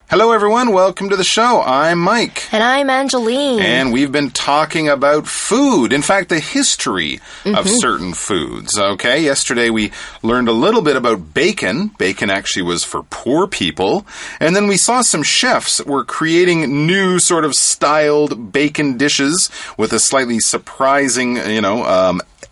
Hello, everyone. Welcome to the show. I'm Mike. And I'm Angeline. And we've been talking about food. In fact, the history of certain foods. Okay, yesterday we learned a little bit about bacon. Bacon actually was for poor people. And then we saw some chefs that were creating new sort of styled bacon dishes with a slightly surprising,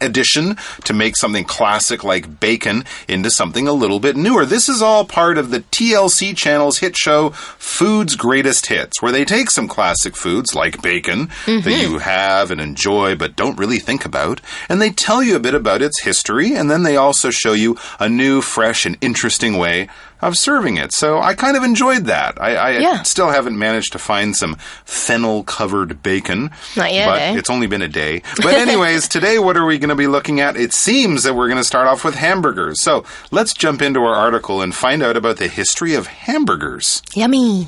addition to make something classic like bacon into something a little bit newer. This is all part of the TLC channel's hit show, Food's Greatest Hits, where they take some classic foods like bacon that you have and enjoy but don't really think about, and they tell you a bit about its history, and then they also show you a new, fresh, and interesting way of serving it. So I kind of enjoyed that. I still haven't managed to find some fennel-covered bacon. Not yet, but it's only been a day. But anyways, today what are we going to be looking at? It seems that we're going to start off with hamburgers. So let's jump into our article and find out about the history of hamburgers. Yummy.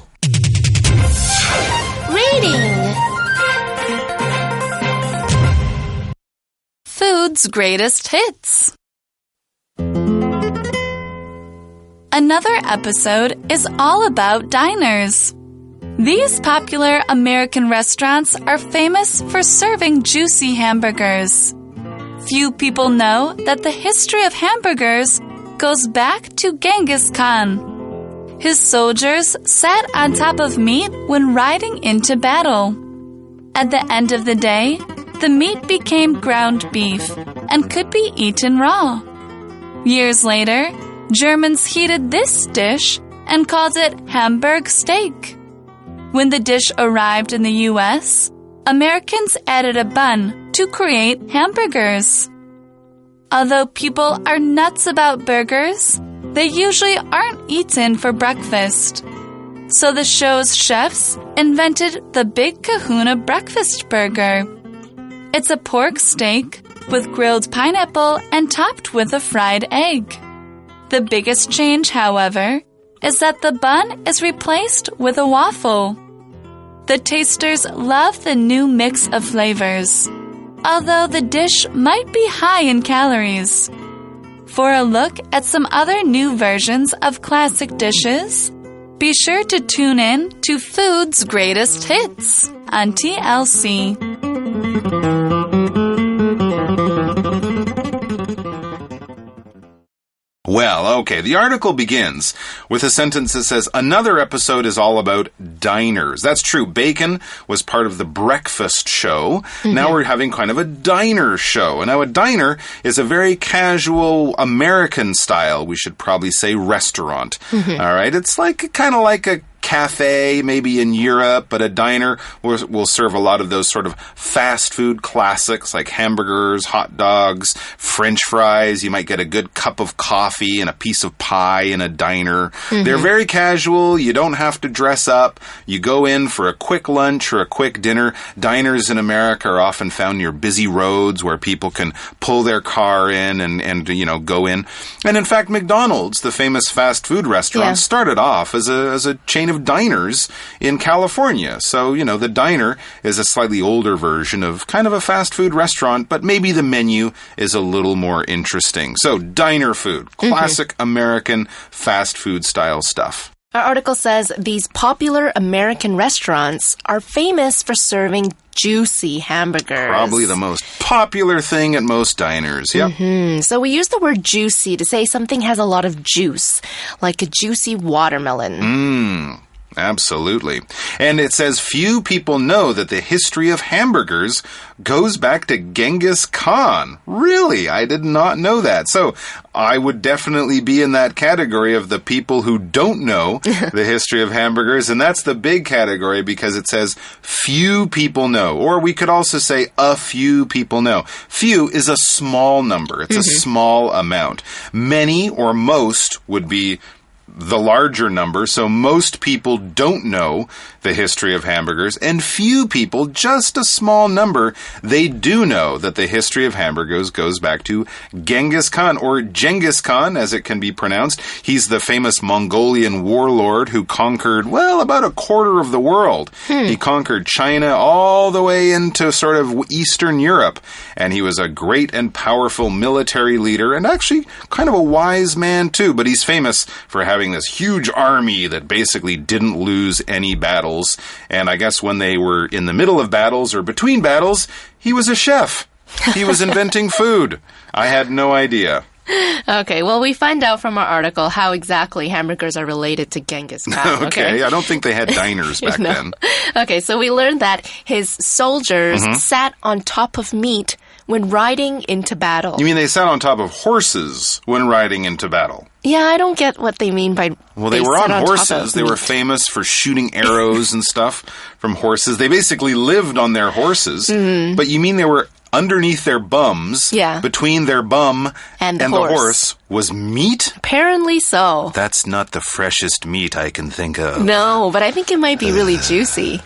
Reading. Food's Greatest Hits. Another episode is all about diners. These popular American restaurants are famous for serving juicy hamburgers. Few people know that the history of hamburgers goes back to Genghis Khan. His soldiers sat on top of meat when riding into battle. At the end of the day, the meat became ground beef and could be eaten raw. Years later, Germans heated this dish and called it Hamburg steak. When the dish arrived in the U.S., Americans added a bun to create hamburgers. Although people are nuts about burgers, they usually aren't eaten for breakfast. So the show's chefs invented the Big Kahuna Breakfast Burger. It's a pork steak with grilled pineapple and topped with a fried egg. The biggest change, however, is that the bun is replaced with a waffle. The tasters love the new mix of flavors, although the dish might be high in calories. For a look at some other new versions of classic dishes, be sure to tune in to Food's Greatest Hits on TLC. Well, okay, the article begins with a sentence that says, another episode is all about diners. That's true. Bacon was part of the breakfast show. Now we're having kind of a diner show. And now a diner is a very casual American style, we should probably say, restaurant. All right, it's like kind of like a cafe, maybe in Europe, but a diner will serve a lot of those sort of fast food classics like hamburgers, hot dogs, French fries. You might get a good cup of coffee and a piece of pie in a diner. They're very casual. You don't have to dress up. You go in for a quick lunch or a quick dinner. Diners in America are often found near busy roads where people can pull their car in and go in. And in fact, McDonald's, the famous fast food restaurant, started off as a chain of diners in California. So, the diner is a slightly older version of kind of a fast food restaurant, but maybe the menu is a little more interesting. So, diner food, classic American fast food style stuff. Our article says these popular American restaurants are famous for serving juicy hamburgers. Probably the most popular thing at most diners. Yep. So we use the word juicy to say something has a lot of juice, like a juicy watermelon. Absolutely. And it says few people know that the history of hamburgers goes back to Genghis Khan. Really? I did not know that. So I would definitely be in that category of the people who don't know the history of hamburgers. And that's the big category because it says few people know. Or we could also say a few people know. Few is a small number. It's a small amount. Many or most would be the larger number, so most people don't know the history of hamburgers, and few people, just a small number, they do know that the history of hamburgers goes back to Genghis Khan, or Genghis Khan, as it can be pronounced. He's the famous Mongolian warlord who conquered, well, about a quarter of the world. He conquered China all the way into sort of Eastern Europe, and he was a great and powerful military leader, and actually kind of a wise man too, but he's famous for having having this huge army that basically didn't lose any battles. And I guess when they were in the middle of battles or between battles, he was a chef. He was inventing food. I had no idea. Okay, well, we find out from our article how exactly hamburgers are related to Genghis Khan. Okay, I don't think they had diners back then. Okay, so we learned that his soldiers sat on top of meat when riding into battle. You mean they sat on top of horses when riding into battle? Yeah, I don't get what they mean by... Well, they were on horses. They were famous for shooting arrows and stuff from horses. They basically lived on their horses. But you mean they were underneath their bums, between their bum and the horse, was meat? Apparently so. That's not the freshest meat I can think of. No, but I think it might be really juicy.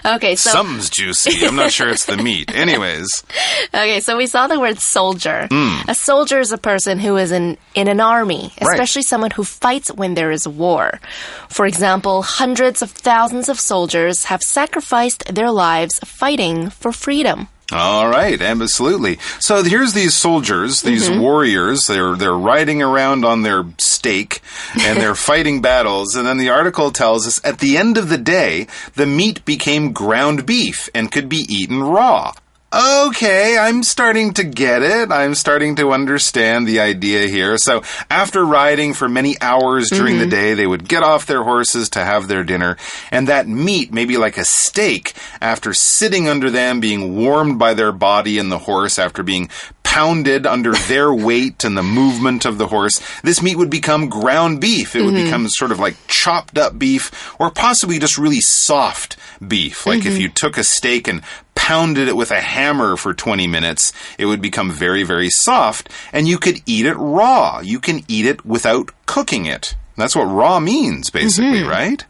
Okay, so... Something's juicy. I'm not sure it's the meat. Anyways. Okay, so we saw the word soldier. A soldier is a person who is in an army, especially someone who fights when there is war. For example, hundreds of thousands of soldiers have sacrificed their lives fighting for freedom. All right, absolutely. So here's these soldiers, these warriors. They're riding around on their stake and they're fighting battles. And then the article tells us at the end of the day, the meat became ground beef and could be eaten raw. Okay, I'm starting to get it. I'm starting to understand the idea here. So after riding for many hours during the day, they would get off their horses to have their dinner. And that meat, maybe like a steak, after sitting under them, being warmed by their body and the horse, after being pounded under their weight and the movement of the horse, this meat would become ground beef. It would become sort of like chopped up beef or possibly just really soft beef. Like if you took a steak and pounded it with a hammer for 20 minutes, it would become very, very soft, and you could eat it raw. You can eat it without cooking it. That's what raw means, basically, right?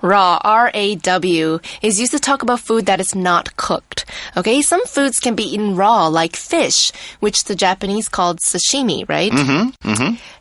Raw, R-A-W, is used to talk about food that is not cooked. Okay, some foods can be eaten raw, like fish, which the Japanese called sashimi, right?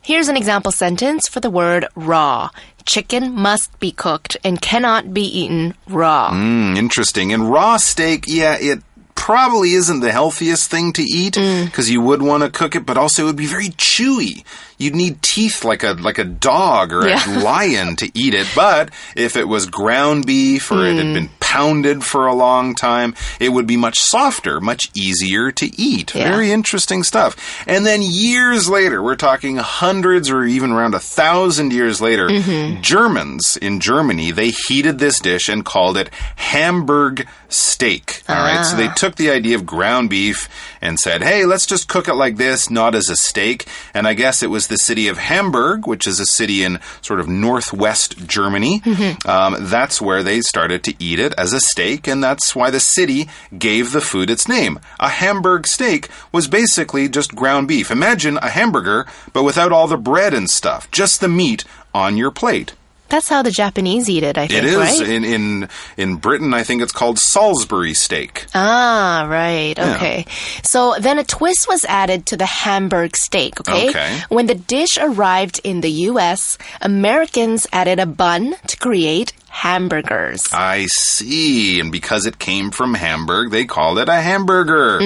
Here's an example sentence for the word raw. Chicken must be cooked and cannot be eaten raw. Interesting. And raw steak, it probably isn't the healthiest thing to eat because you would want to cook it, but also it would be very chewy. You'd need teeth like a dog or a lion to eat it. But if it was ground beef or it had been pounded for a long time, it would be much softer, much easier to eat. Very interesting stuff. And then years later, we're talking hundreds or even around 1,000 years later, Germans in Germany, they heated this dish and called it Hamburg steak. All right, so they took the idea of ground beef and said, hey, let's just cook it like this, not as a steak. And I guess it was the city of Hamburg, which is a city in sort of northwest Germany. That's where they started to eat it as a steak, and that's why the city gave the food its name. A Hamburg steak was basically just ground beef. Imagine a hamburger, but without all the bread and stuff, just the meat on your plate. That's how the Japanese eat it, I think, right? It is. In Britain, I think it's called Salisbury steak. Ah, right. Okay. So then a twist was added to the Hamburg steak, okay? When the dish arrived in the U.S., Americans added a bun to create hamburgers. I see. And because it came from Hamburg, they called it a hamburger.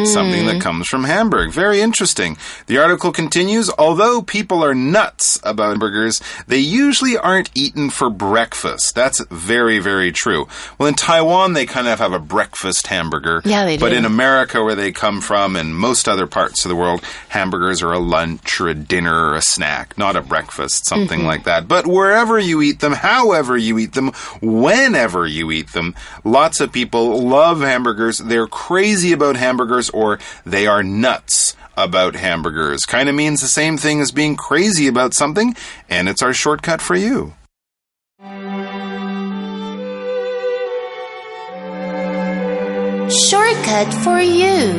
Something that comes from Hamburg. Very interesting. The article continues, although people are nuts about hamburgers, they usually aren't eaten for breakfast. That's very, very true. Well, in Taiwan, they kind of have a breakfast hamburger. Yeah, they do. But in America, where they come from, and most other parts of the world, hamburgers are a lunch or a dinner or a snack, not a breakfast, something like that. But wherever you eat them, however you eat them, whenever you eat them, lots of people love hamburgers. They're crazy about hamburgers, or they are nuts about hamburgers. Kind of means the same thing as being crazy about something, and it's our shortcut for you. Shortcut for you.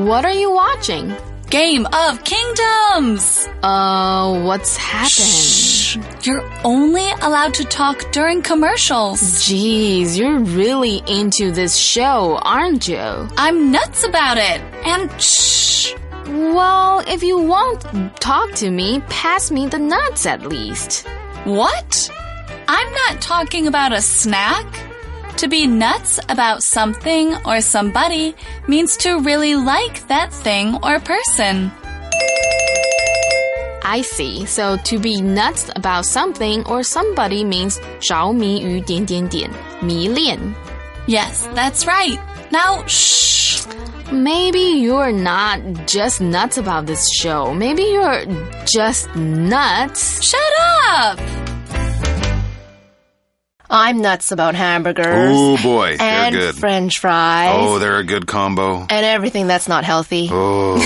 What are you watching? Game of Kingdoms! What's happened? Shh. You're only allowed to talk during commercials. Jeez, you're really into this show, aren't you? I'm nuts about it. And shh. Well, if you won't talk to me, pass me the nuts at least. What? I'm not talking about a snack. To be nuts about something or somebody means to really like that thing or person. I see. So to be nuts about something or somebody means 着迷于迷恋. Yes, that's right. Now, shh. Maybe you're not just nuts about this show. Maybe you're just nuts. Shut up! I'm nuts about hamburgers. Oh, boy. And they're good. French fries. Oh, they're a good combo. And everything that's not healthy. Oh.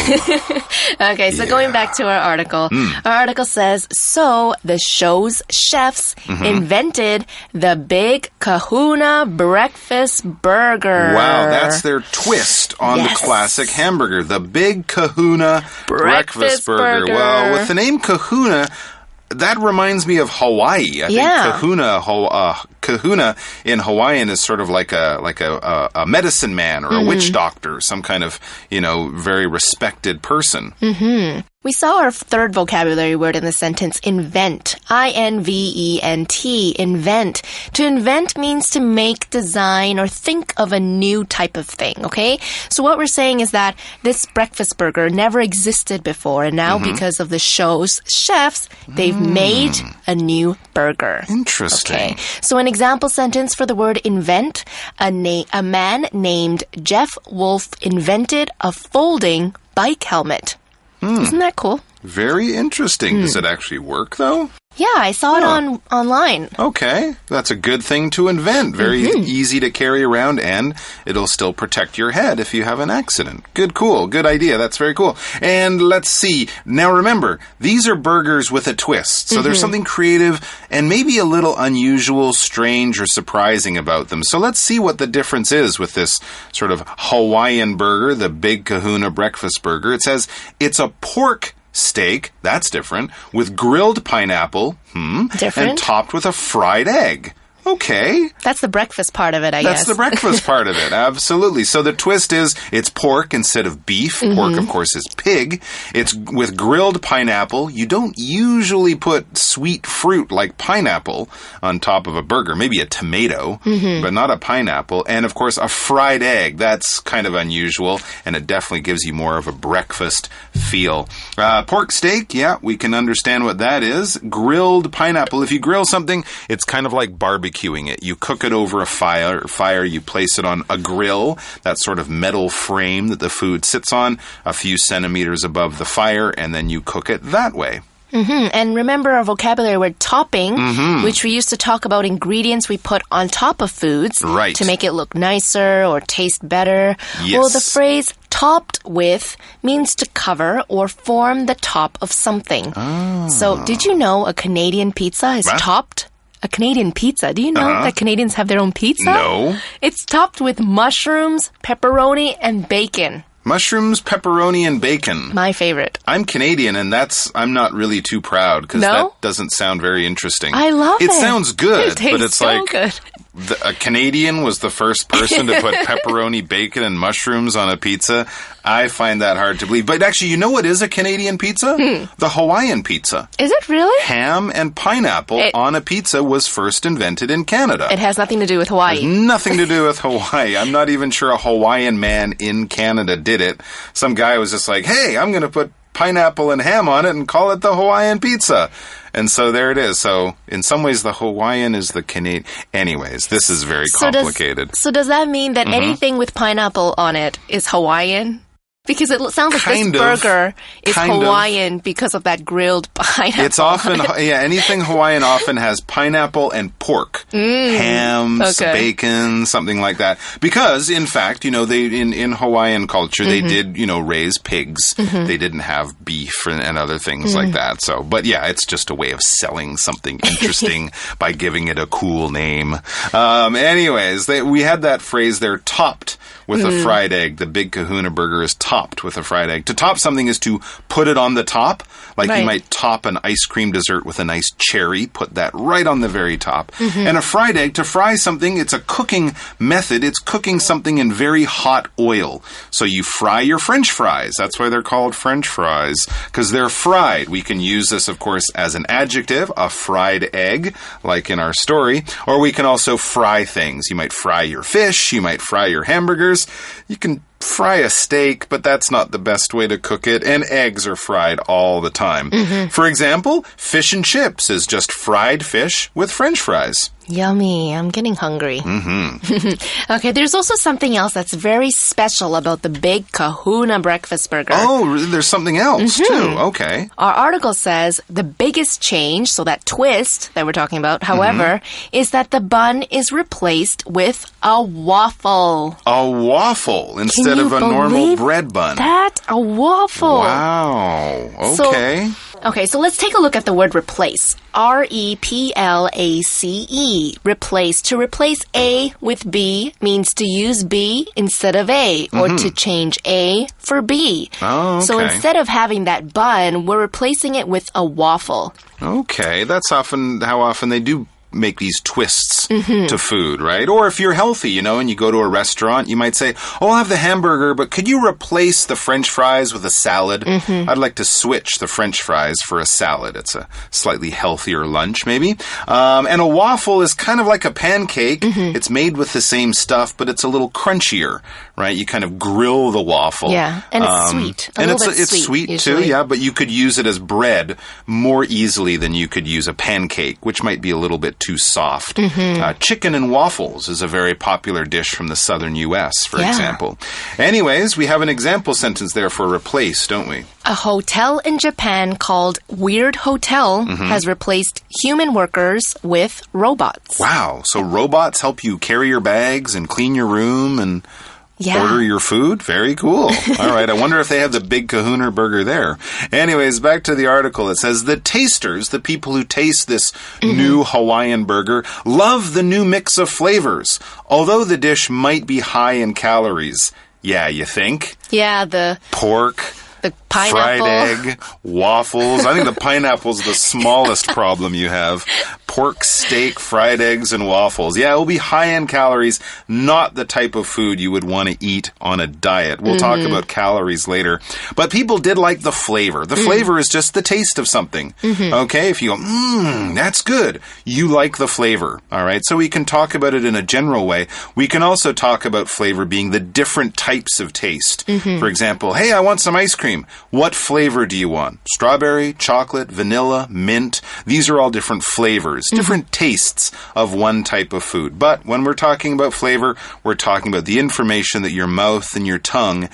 Okay, so going back to our article. Our article says, so the show's chefs invented the Big Kahuna Breakfast Burger. Wow, that's their twist on the classic hamburger. The Big Kahuna Breakfast Burger. Well, with the name Kahuna, that reminds me of Hawaii. I think kahuna in Hawaiian is sort of like a medicine man or a witch doctor, some kind of, very respected person. Mm-hmm. We saw our third vocabulary word in the sentence, invent. I-N-V-E-N-T, invent. To invent means to make, design, or think of a new type of thing, okay? So what we're saying is that this breakfast burger never existed before, and now because of the show's chefs, they've made a new burger. Interesting. Okay, so an example sentence for the word invent, a man named Jeff Wolf invented a folding bike helmet. Isn't that cool? Very interesting. Does it actually work, though? Yeah, I saw it online. Okay, that's a good thing to invent. Very easy to carry around, and it'll still protect your head if you have an accident. Cool. Good idea. That's very cool. And let's see. Now remember, these are burgers with a twist. So there's something creative and maybe a little unusual, strange, or surprising about them. So let's see what the difference is with this sort of Hawaiian burger, the Big Kahuna Breakfast Burger. It says it's a pork steak, that's different, with grilled pineapple, Different. and topped with a fried egg. Okay. That's the breakfast part of it, I guess. That's the breakfast part of it, absolutely. So the twist is it's pork instead of beef. Pork, of course, is pig. It's with grilled pineapple. You don't usually put sweet fruit like pineapple on top of a burger. Maybe a tomato, but not a pineapple. And, of course, a fried egg. That's kind of unusual, and it definitely gives you more of a breakfast feel. Pork steak, yeah, we can understand what that is. Grilled pineapple. If you grill something, it's kind of like barbecuing it. You cook it over a fire, you place it on a grill, that sort of metal frame that the food sits on, a few centimeters above the fire, and then you cook it that way. And remember our vocabulary word topping, which we used to talk about ingredients we put on top of foods to make it look nicer or taste better. Yes. Well, the phrase topped with means to cover or form the top of something. So did you know a Canadian pizza is topped? A Canadian pizza. Do you know that Canadians have their own pizza? No. It's topped with mushrooms, pepperoni, and bacon. Mushrooms, pepperoni, and bacon. My favorite. I'm Canadian, and I'm not really too proud because that doesn't sound very interesting. I love it. It sounds good, but it's so like good. A Canadian was the first person to put pepperoni, bacon, and mushrooms on a pizza. I find that hard to believe. But actually, you know what is a Canadian pizza? The Hawaiian pizza. Is it really? Ham and pineapple on a pizza was first invented in Canada. It has nothing to do with Hawaii. It has nothing to do with Hawaii. I'm not even sure a Hawaiian man in Canada did it. Some guy was just like, hey, I'm going to put pineapple and ham on it and call it the Hawaiian pizza. And so there it is. So in some ways, the Hawaiian is the Canadian. Anyways, this is very complicated. So does that mean that anything with pineapple on it is Hawaiian? Because it sounds like this burger is Hawaiian because of that grilled pineapple. It's often, anything Hawaiian often has pineapple and pork. Hams, bacon, something like that. Because, in fact, they in Hawaiian culture, they did, raise pigs. They didn't have beef and other things like that. So, but yeah, it's just a way of selling something interesting by giving it a cool name. Anyways, we had that phrase there, topped with a fried egg. The Big Kahuna burger is topped topped with a fried egg. To top something is to put it on the top. Like you might top an ice cream dessert with a nice cherry, put that right on the very top. And a fried egg, to fry something, it's a cooking method. It's cooking something in very hot oil. So you fry your French fries. That's why they're called French fries, because they're fried. We can use this, of course, as an adjective, a fried egg, like in our story. Or we can also fry things. You might fry your fish. You might fry your hamburgers. You can fry a steak, but that's not the best way to cook it, and eggs are fried all the time. For example, fish and chips is just fried fish with French fries. Yummy. I'm getting hungry. Okay, there's also something else that's very special about the Big Kahuna breakfast burger. Oh, there's something else, too. Okay. Our article says the biggest change, so that twist that we're talking about, however, is that the bun is replaced with a waffle. A waffle instead of a normal bread bun. That? A waffle. Wow. Okay. So let's take a look at the word replace. R-E-P-L-A-C-E. Replace. To replace A with B means to use B instead of A, or to change A for B. Oh, okay. So instead of having that bun, we're replacing it with a waffle. Okay, that's often how often they do make these twists to food, right? Or if you're healthy, and you go to a restaurant, you might say, I'll have the hamburger, but could you replace the French fries with a salad? I'd like to switch the French fries for a salad. It's a slightly healthier lunch, maybe. And a waffle is kind of like a pancake. It's made with the same stuff, but it's a little crunchier, right? You kind of grill the waffle. Yeah, and it's sweet. It's sweet usually. too, yeah, but you could use it as bread more easily than you could use a pancake, which might be a little bit too soft. Chicken and waffles is a very popular dish from the southern U.S., for example. Anyways, we have an example sentence there for replace, don't we? A hotel in Japan called Weird Hotel has replaced human workers with robots. Wow, so robots help you carry your bags and clean your room and order your food? Very cool. All right. I wonder if they have the Big Kahuna burger there. Anyways, back to the article. It says the tasters, the people who taste this new Hawaiian burger, love the new mix of flavors, although the dish might be high in calories. Yeah, you think? Yeah, the pork, the pineapple, fried egg, waffles. I think the pineapple's the smallest problem you have. Pork, steak, fried eggs, and waffles. Yeah, it will be high in calories, not the type of food you would want to eat on a diet. We'll talk about calories later. But people did like the flavor. The flavor is just the taste of something. Okay? If you go, that's good, you like the flavor. All right? So we can talk about it in a general way. We can also talk about flavor being the different types of taste. For example, hey, I want some ice cream. What flavor do you want? Strawberry, chocolate, vanilla, mint. These are all different flavors. Different tastes of one type of food. But when we're talking about flavor, we're talking about the information that your mouth and your tongue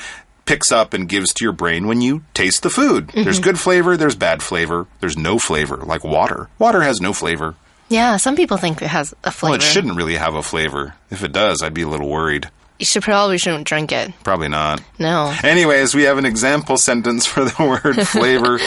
picks up and gives to your brain when you taste the food. There's good flavor, there's bad flavor, there's no flavor, like water. Water has no flavor. Yeah, some people think it has a flavor. Well, it shouldn't really have a flavor. If it does, I'd be a little worried. You probably shouldn't drink it. Probably not. No. Anyways, we have an example sentence for the word flavor.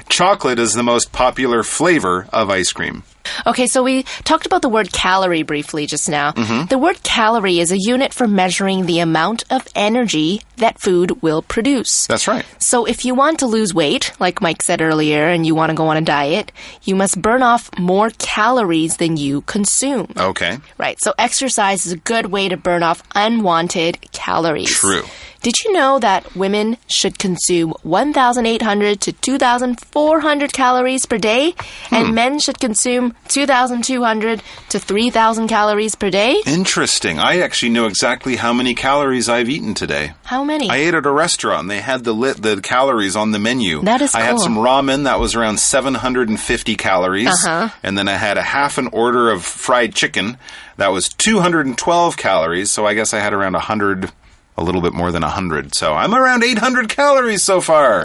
Chocolate is the most popular flavor of ice cream. Okay, so we talked about the word calorie briefly just now. The word calorie is a unit for measuring the amount of energy that food will produce. That's right. So if you want to lose weight, like Mike said earlier, and you want to go on a diet, you must burn off more calories than you consume. Okay. Right, so exercise is a good way to burn off unwanted calories. True. Did you know that women should consume 1,800 to 2,400 calories per day, and men should consume 2,200 to 3,000 calories per day? Interesting. I actually know exactly how many calories I've eaten today. How many? I ate at a restaurant. They had the calories on the menu. That is cool. I had some ramen that was around 750 calories. And then I had a half an order of fried chicken. That was 212 calories. So I guess I had around 100... a little bit more than 100. So I'm around 800 calories so far.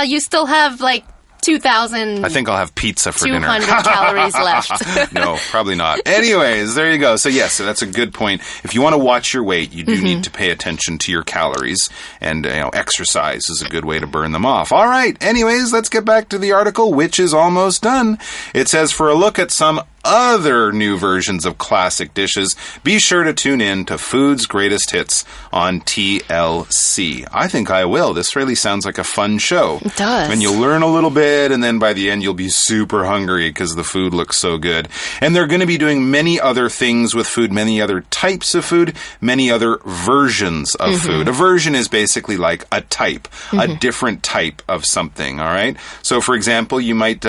You still have like 2,000. I think I'll have pizza for dinner. 200 calories left. No, probably not. Anyways, there you go. So yes, that's a good point. If you want to watch your weight, you do need to pay attention to your calories, and exercise is a good way to burn them off. All right. Anyways, let's get back to the article, which is almost done. It says, for a look at some other new versions of classic dishes, be sure to tune in to Food's Greatest Hits on TLC. I think I will. This really sounds like a fun show. It does. And you'll learn a little bit, and then by the end, you'll be super hungry because the food looks so good. And they're going to be doing many other things with food, many other types of food, many other versions of food. A version is basically like a type, a different type of something, all right? So, for example, you might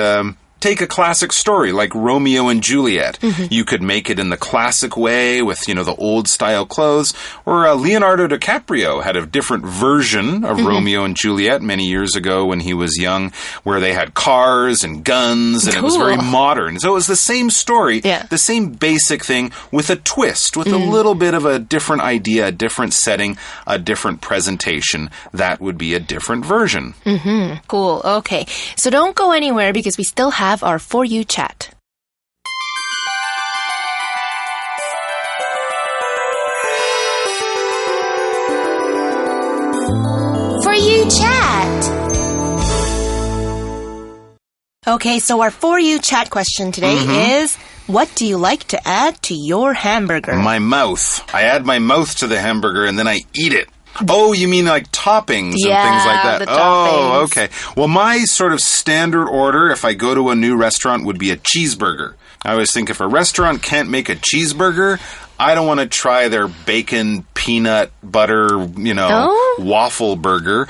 take a classic story like Romeo and Juliet. You could make it in the classic way with, the old-style clothes. Or Leonardo DiCaprio had a different version of Romeo and Juliet many years ago when he was young, where they had cars and guns, and it was very modern. So it was the same story, the same basic thing with a twist, with a little bit of a different idea, a different setting, a different presentation. That would be a different version. Cool. Okay. So don't go anywhere because we still have our For You chat. For You chat. Okay, so our For You chat question today is, what do you like to add to your hamburger? My mouth. I add my mouth to the hamburger and then I eat it. Oh, you mean like toppings and things like that? The toppings. Oh, okay. Well, my sort of standard order, if I go to a new restaurant, would be a cheeseburger. I always think if a restaurant can't make a cheeseburger, I don't want to try their bacon, peanut, butter, waffle burger.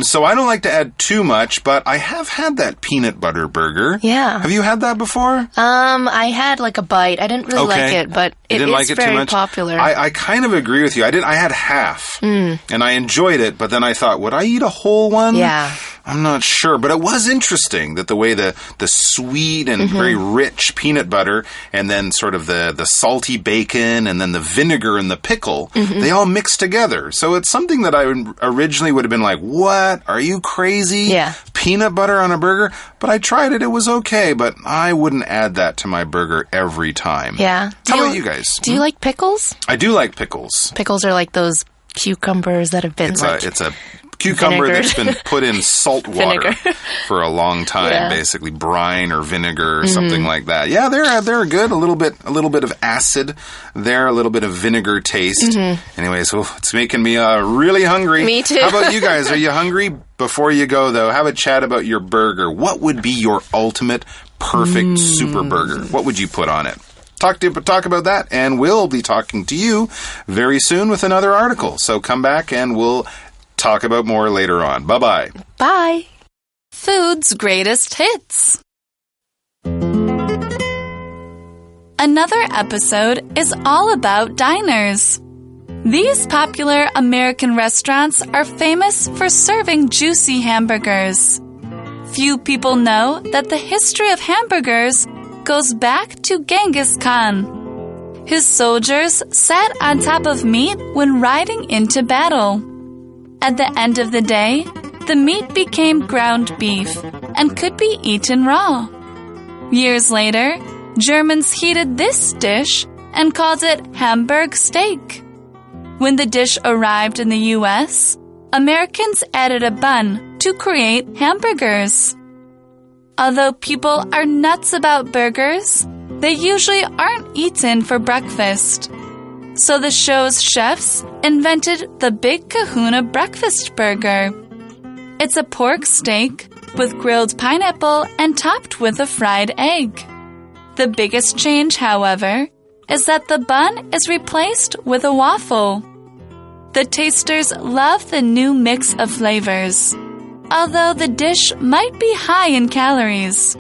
So I don't like to add too much, but I have had that peanut butter burger. Yeah. Have you had that before? I had like a bite. I didn't really like it, but it is very popular. I kind of agree with you. I had half, and I enjoyed it, but then I thought, would I eat a whole one? Yeah. I'm not sure, but it was interesting that the way the sweet and very rich peanut butter and then sort of the salty bacon and then the vinegar and the pickle, they all mixed together. So it's something that I originally would have been like, what? Are you crazy? Yeah. Peanut butter on a burger? But I tried it. It was okay, but I wouldn't add that to my burger every time. Yeah. How about you guys? Do you like pickles? I do like pickles. Pickles are like those cucumbers that have been It's a cucumber that's been put in salt water for a long time, basically brine or vinegar or something like that. Yeah, they're good. A little bit of acid there, a little bit of vinegar taste. Anyway, so it's making me really hungry. Me too. How about you guys? Are you hungry? Before you go, though, have a chat about your burger. What would be your ultimate perfect super burger? What would you put on it? Talk about that, and we'll be talking to you very soon with another article. So come back and we'll talk about more later on. Bye-bye. Bye. Food's Greatest Hits. Another episode is all about diners. These popular American restaurants are famous for serving juicy hamburgers. Few people know that the history of hamburgers goes back to Genghis Khan. His soldiers sat on top of meat when riding into battle. At the end of the day, the meat became ground beef and could be eaten raw. Years later, Germans heated this dish and called it Hamburg steak. When the dish arrived in the U.S., Americans added a bun to create hamburgers. Although people are nuts about burgers, they usually aren't eaten for breakfast. So the show's chefs invented the Big Kahuna Breakfast Burger. It's a pork steak with grilled pineapple and topped with a fried egg. The biggest change, however, is that the bun is replaced with a waffle. The tasters love the new mix of flavors, although the dish might be high in calories.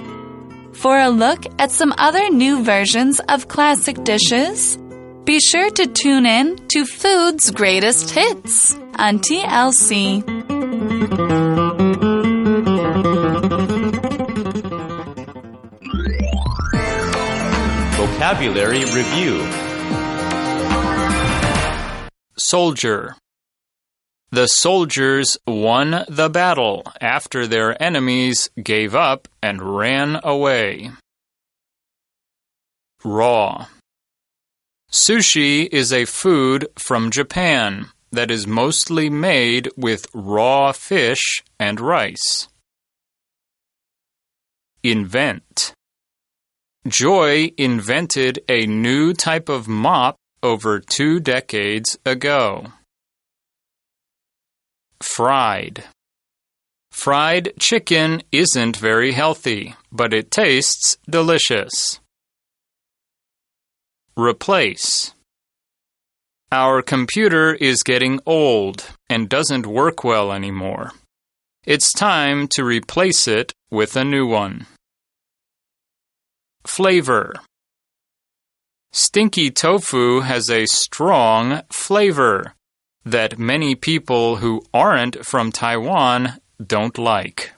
For a look at some other new versions of classic dishes, be sure to tune in to Food's Greatest Hits on TLC. Vocabulary Review. Soldier. The soldiers won the battle after their enemies gave up and ran away. Raw. Sushi is a food from Japan that is mostly made with raw fish and rice. Invent. Joy invented a new type of mop over 2 decades ago. Fried. Fried chicken isn't very healthy, but it tastes delicious. Replace. Our computer is getting old and doesn't work well anymore. It's time to replace it with a new one. Flavor. Stinky tofu has a strong flavor that many people who aren't from Taiwan don't like.